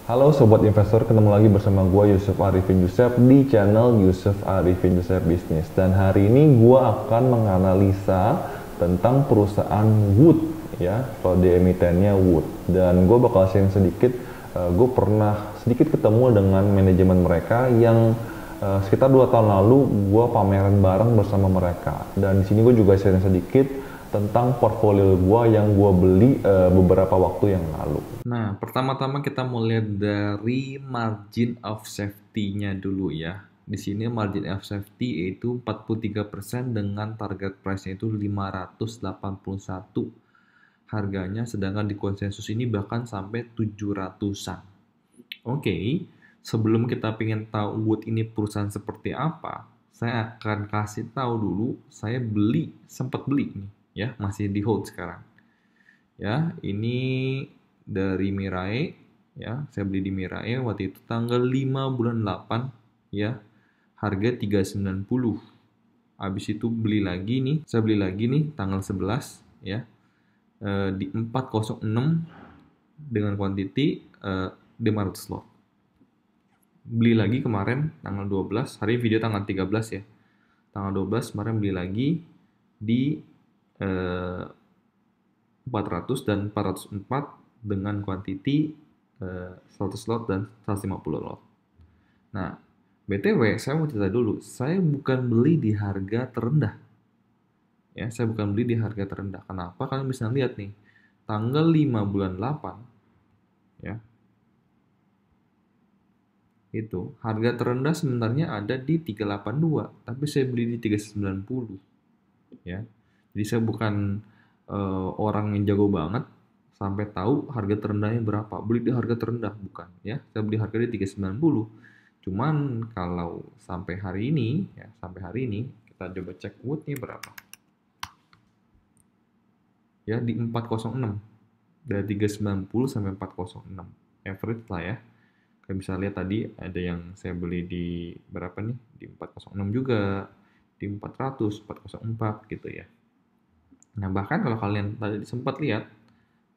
Halo Sobat Investor, ketemu lagi bersama gue Yusuf Arifin Yusuf di channel Yusuf Arifin Yusuf Bisnis. Dan hari ini gue akan menganalisa tentang perusahaan Wood, ya, kalau di emitennya Wood. Dan gue bakal sharing sedikit, gue pernah sedikit ketemu dengan manajemen mereka yang sekitar 2 tahun lalu gue pameran bareng bersama mereka. Dan di sini gue juga sharing sedikit tentang portfolio gue yang gue beli beberapa waktu yang lalu. Nah, pertama-tama kita mau lihat dari margin of safety-nya dulu ya. Di sini margin of safety yaitu 43% dengan target price-nya itu 581 harganya, sedangkan di konsensus ini bahkan sampai 700-an. Oke, sebelum kita pengen tahu Wood ini perusahaan seperti apa, saya akan kasih tahu dulu saya sempat beli nih ya, masih di hold sekarang. Ya, ini dari Mirai ya, saya beli di Mirai waktu itu tanggal 5 bulan 8 ya, harga 390. Habis itu saya beli lagi nih tanggal 11 ya, di 406 dengan quantity 500 lot. Beli lagi kemarin tanggal 12, hari video tanggal 13 ya. Tanggal 12 kemarin beli lagi di 400 dan 404 dengan quantity 100 lot dan 150 lot. Nah, BTW saya mau cerita dulu, saya bukan beli di harga terendah. Ya, saya bukan beli di harga terendah. Kenapa? Kalian bisa lihat nih, tanggal 5 bulan 8 ya. Itu harga terendah sebenarnya ada di 382, tapi saya beli di 390 ya. Jadi saya bukan orang yang jago banget sampai tahu harga terendahnya berapa. Beli di harga terendah bukan ya. Saya beli harga di 390. Cuman kalau sampai hari ini ya, sampai hari ini kita coba cek Wood-nya berapa. Ya, di 406. Dari 390 sampai 406. Average lah ya. Kalian bisa lihat tadi ada yang saya beli di berapa nih? Di 406 juga, di 400, 404 gitu ya. Nah, bahkan kalau kalian tadi sempat lihat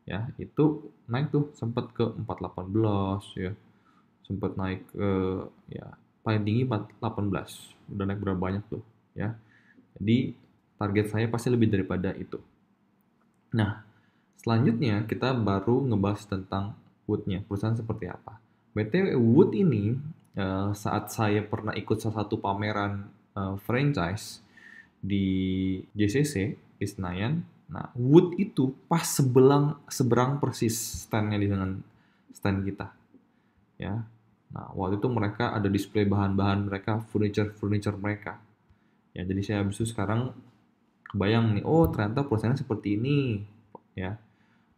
ya, itu naik tuh sempat ke 418 ya. Sempat naik ke ya paling tinggi 418. Udah naik berapa banyak tuh ya. Jadi target saya pasti lebih daripada itu. Nah, selanjutnya kita baru ngebahas tentang Wood-nya, perusahaan seperti apa. BTW Wood ini saat saya pernah ikut salah satu pameran franchise di JCC di Senayan. Nah, Wood itu pas seberang persis standnya dengan stand kita, ya. Nah, waktu itu mereka ada display bahan-bahan mereka, furniture mereka. Ya, jadi saya habis itu sekarang kebayang nih, oh ternyata perusahaannya seperti ini, ya.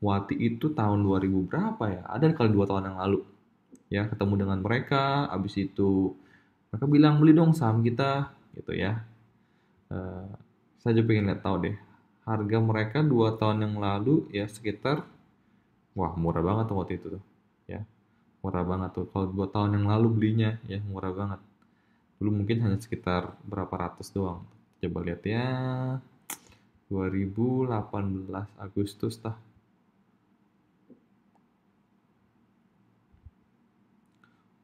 Waktu itu tahun 2000 berapa ya? Ada kali 2 tahun yang lalu. Ya, ketemu dengan mereka, habis itu mereka bilang beli dong saham kita, gitu ya. Eh, saya juga pengen lihat tahu deh harga mereka 2 tahun yang lalu ya sekitar, wah murah banget tuh waktu itu tuh ya, murah banget tuh kalau 2 tahun yang lalu belinya ya, murah banget. Dulu mungkin hanya sekitar berapa ratus doang. Coba lihat ya, 2018 Agustus tah.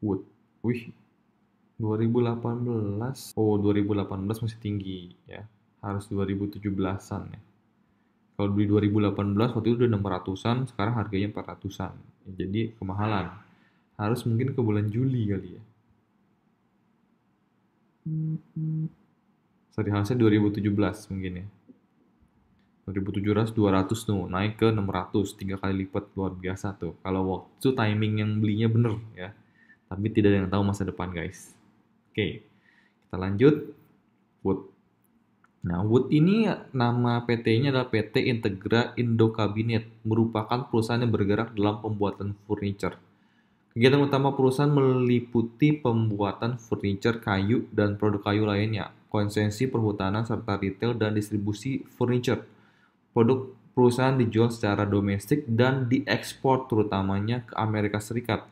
Wood, wih, 2018, oh 2018 masih tinggi ya, harus 2017-an ya. Kalau beli 2018 waktu itu udah 600-an, sekarang harganya 400-an. Ya, jadi kemahalan. Harus mungkin ke bulan Juli kali ya. Sorry, harusnya 2017 mungkin ya. 2700, 200 tuh, naik ke 600, 3 kali lipat, luar biasa tuh. Kalau waktu timing yang belinya bener ya. Tapi tidak ada yang tahu masa depan guys. Oke, kita lanjut. Wood. Nah, Wood ini nama PT-nya adalah PT Integra Indo Cabinet, merupakan perusahaan yang bergerak dalam pembuatan furniture. Kegiatan utama perusahaan meliputi pembuatan furniture kayu dan produk kayu lainnya, konsensi perhutanan serta retail dan distribusi furniture. Produk perusahaan dijual secara domestik dan diekspor terutamanya ke Amerika Serikat,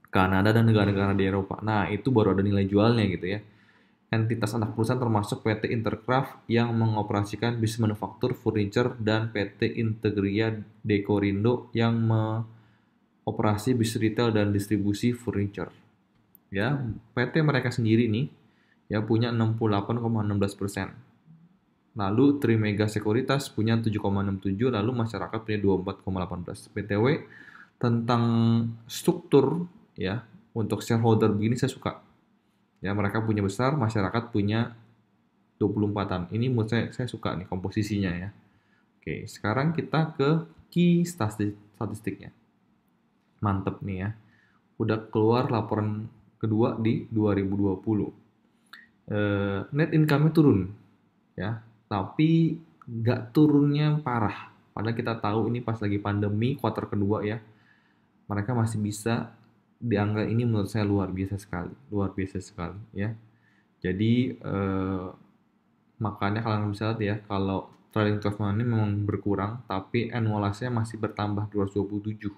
Kanada, dan negara-negara di Eropa. Nah, itu baru ada nilai jualnya gitu ya. Entitas anak perusahaan termasuk PT Intercraft yang mengoperasikan bisnis manufaktur furniture dan PT Integria Dekorindo yang operasi bis retail dan distribusi furniture. Ya, PT mereka sendiri nih ya punya 68,16%. Lalu Trimega Sekuritas punya 7,67, lalu masyarakat punya 24,18. BTW tentang struktur ya untuk shareholder begini saya suka. Ya, mereka punya besar, masyarakat punya 24-an. Ini menurut saya suka nih komposisinya ya. Oke, sekarang kita ke key statistiknya. Mantep nih ya. Udah keluar laporan kedua di 2020. Net income-nya turun ya, tapi nggak turunnya parah. Padahal kita tahu ini pas lagi pandemi kuartal kedua ya, mereka masih bisa di angka ini menurut saya luar biasa sekali ya. Jadi makanya kalian bisa lihat ya, kalau trailing 12 month ini memang berkurang, tapi annualized-nya masih bertambah 227.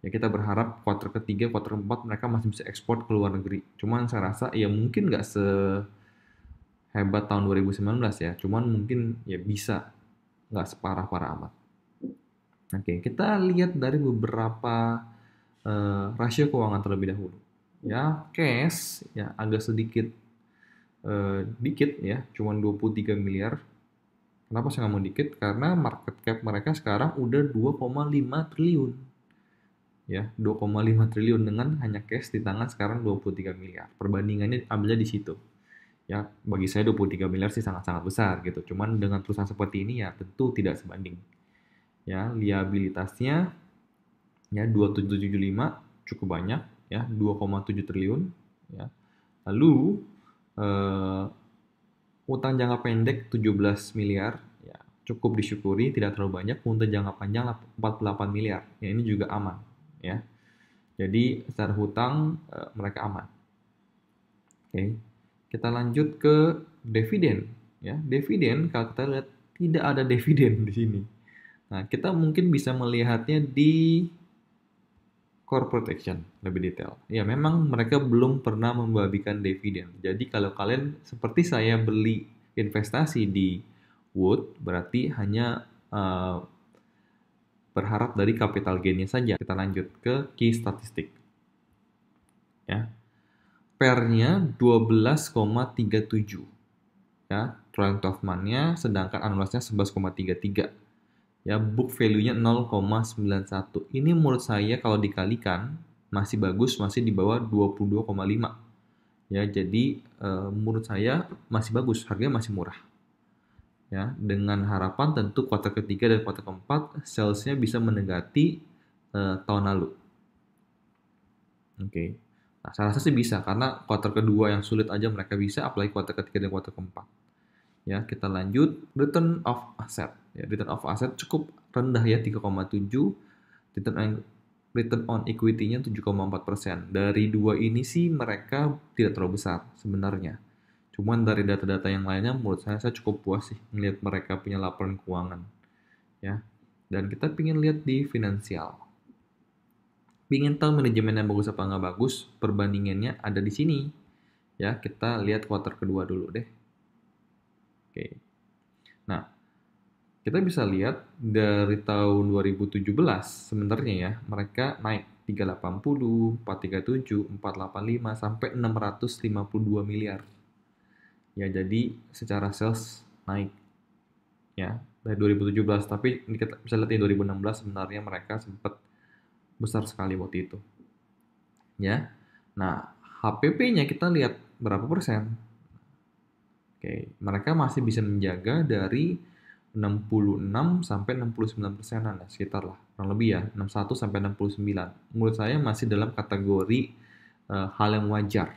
Ya kita berharap kuartal ketiga, kuartal keempat mereka masih bisa ekspor ke luar negeri. Cuman saya rasa ya mungkin nggak sehebat tahun 2019 ya, cuman mungkin ya bisa nggak separah-parah amat. Oke, kita lihat dari beberapa rasio keuangan terlebih dahulu. Ya, cash ya agak sedikit dikit ya, cuman 23 miliar. Kenapa saya ngomong dikit? Karena market cap mereka sekarang udah 2,5 triliun. Ya, 2,5 triliun dengan hanya cash di tangan sekarang 23 miliar. Perbandingannya ambilnya di situ. Ya, bagi saya 23 miliar sih sangat-sangat besar gitu. Cuman dengan perusahaan seperti ini ya tentu tidak sebanding. Ya, liabilitasnya ya 2775 cukup banyak ya, 2,7 triliun ya. Lalu utang jangka pendek 17 miliar ya, cukup disyukuri, tidak terlalu banyak. Utang jangka panjang 48 miliar. Ya, ini juga aman ya. Jadi secara hutang mereka aman. Oke. Kita lanjut ke dividen ya. Dividen kalau kita lihat tidak ada dividen di sini. Nah, kita mungkin bisa melihatnya di corporate action lebih detail. Ya, memang mereka belum pernah membagikan dividen. Jadi kalau kalian seperti saya beli investasi di Wood, berarti hanya berharap dari capital gain-nya saja. Kita lanjut ke key statistik. Ya. PER-nya 12,37. Ya, trailing 12 month-nya, sedangkan annualized-nya 11,33. Ya, book value-nya 0,91. Ini menurut saya kalau dikalikan masih bagus, masih di bawah 22,5. Ya, jadi menurut saya masih bagus, harganya masih murah. Ya, dengan harapan tentu kuartal ketiga dan kuartal keempat sales-nya bisa mendekati tahun lalu. Oke. Nah, saya rasa sih bisa karena kuartal kedua yang sulit aja mereka bisa, apalagi kuartal ketiga dan kuartal keempat. Ya, kita lanjut return of asset. Ya, return of asset cukup rendah ya 3,7. Return on equity-nya 7,4%. Dari dua ini sih mereka tidak terlalu besar sebenarnya. Cuman dari data-data yang lainnya menurut saya cukup puas sih melihat mereka punya laporan keuangan. Ya. Dan kita ingin lihat di finansial. Pingin tahu manajemennya bagus apa nggak bagus, perbandingannya ada di sini. Ya, kita lihat kuartal kedua dulu deh. Oke. Nah, kita bisa lihat dari tahun 2017 sebenarnya ya, mereka naik 380, 437, 485 sampai 652 miliar. Ya, jadi secara sales naik ya dari 2017, tapi kita bisa lihat di 2016 sebenarnya mereka sempat besar sekali waktu itu. Ya. Nah, HPP-nya kita lihat berapa persen. Oke, mereka masih bisa menjaga dari 66 sampai 69 persenan, sekitar lah, kurang lebih ya, 61 sampai 69. Menurut saya masih dalam kategori hal yang wajar.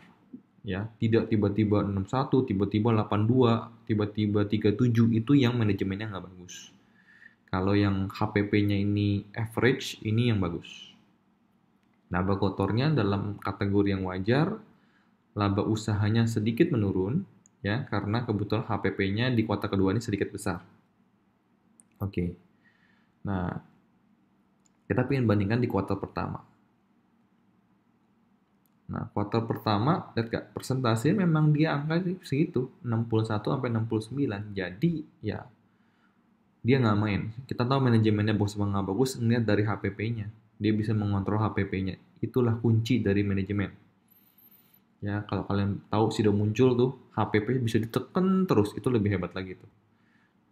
Ya, tidak tiba-tiba 61, tiba-tiba 82, tiba-tiba 37, itu yang manajemennya nggak bagus. Kalau yang HPP-nya ini average, ini yang bagus. Laba kotornya dalam kategori yang wajar, laba usahanya sedikit menurun, ya, karena kebetulan HPP-nya di kuartal kedua ini sedikit besar. Oke. Nah, kita ingin bandingkan di kuartal pertama. Nah, kuartal pertama, lihat gak, presentasinya memang dia angka segitu, 61 sampai 69. Jadi, ya, dia nggak main. Kita tahu manajemennya bagus apa nggak bagus, ngeliat dari HPP-nya. Dia bisa mengontrol HPP-nya. Itulah kunci dari manajemen. Ya, kalau kalian tahu sudah muncul tuh, HPP bisa ditekan terus, itu lebih hebat lagi tuh.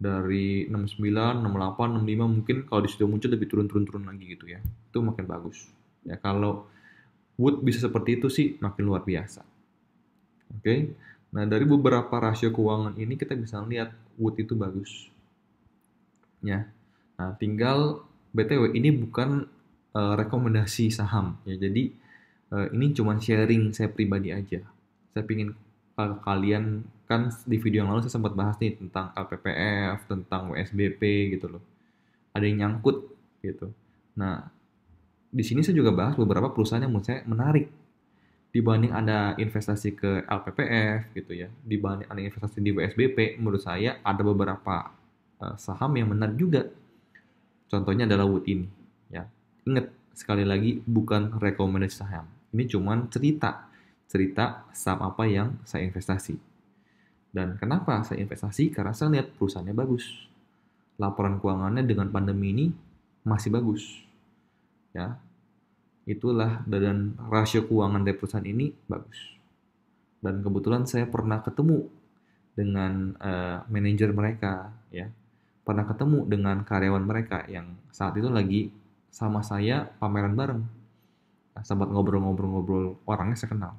Dari 69, 68, 65 mungkin kalau sudah muncul lebih turun lagi gitu ya. Itu makin bagus. Ya, kalau Wood bisa seperti itu sih makin luar biasa. Oke. Nah, dari beberapa rasio keuangan ini kita bisa lihat Wood itu bagus. Ya. Nah, tinggal BTW ini bukan rekomendasi saham ya. Jadi ini cuma sharing saya pribadi aja. Saya pingin kalian, kan di video yang lalu saya sempat bahas nih tentang LPPF, tentang WSBP gitu loh. Ada yang nyangkut gitu. Nah, di sini saya juga bahas beberapa perusahaan yang menurut saya menarik dibanding Anda investasi ke LPPF gitu ya. Dibanding Anda investasi di WSBP, menurut saya ada beberapa saham yang menarik juga. Contohnya adalah Wood ini ya. Ingat sekali lagi bukan rekomendasi saham. Ini cuman cerita saham apa yang saya investasi. Dan kenapa saya investasi? Karena saya lihat perusahaannya bagus. Laporan keuangannya dengan pandemi ini masih bagus. Ya. Itulah, dan rasio keuangan dari perusahaan ini bagus. Dan kebetulan saya pernah ketemu dengan manajer mereka ya. Pernah ketemu dengan karyawan mereka yang saat itu lagi sama saya pameran bareng. Nah, sempat ngobrol-ngobrol, orangnya saya kenal.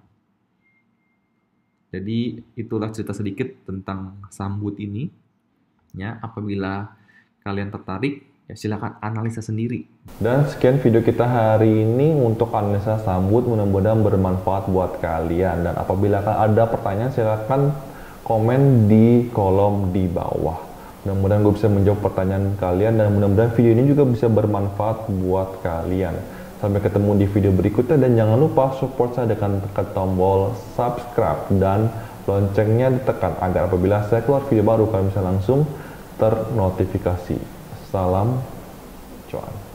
Jadi itulah cerita sedikit tentang saham Wood ini. Ya, apabila kalian tertarik, ya silakan analisa sendiri. Dan sekian video kita hari ini untuk analisa saham Wood, mudah-mudahan bermanfaat buat kalian. Dan apabila ada pertanyaan, silakan komen di kolom di bawah. Mudah-mudahan gue bisa menjawab pertanyaan kalian, dan mudah-mudahan video ini juga bisa bermanfaat buat kalian. Sampai ketemu di video berikutnya, dan jangan lupa support saya dengan tekan tombol subscribe dan loncengnya ditekan agar apabila saya keluar video baru kalian bisa langsung ternotifikasi. Salam cuan.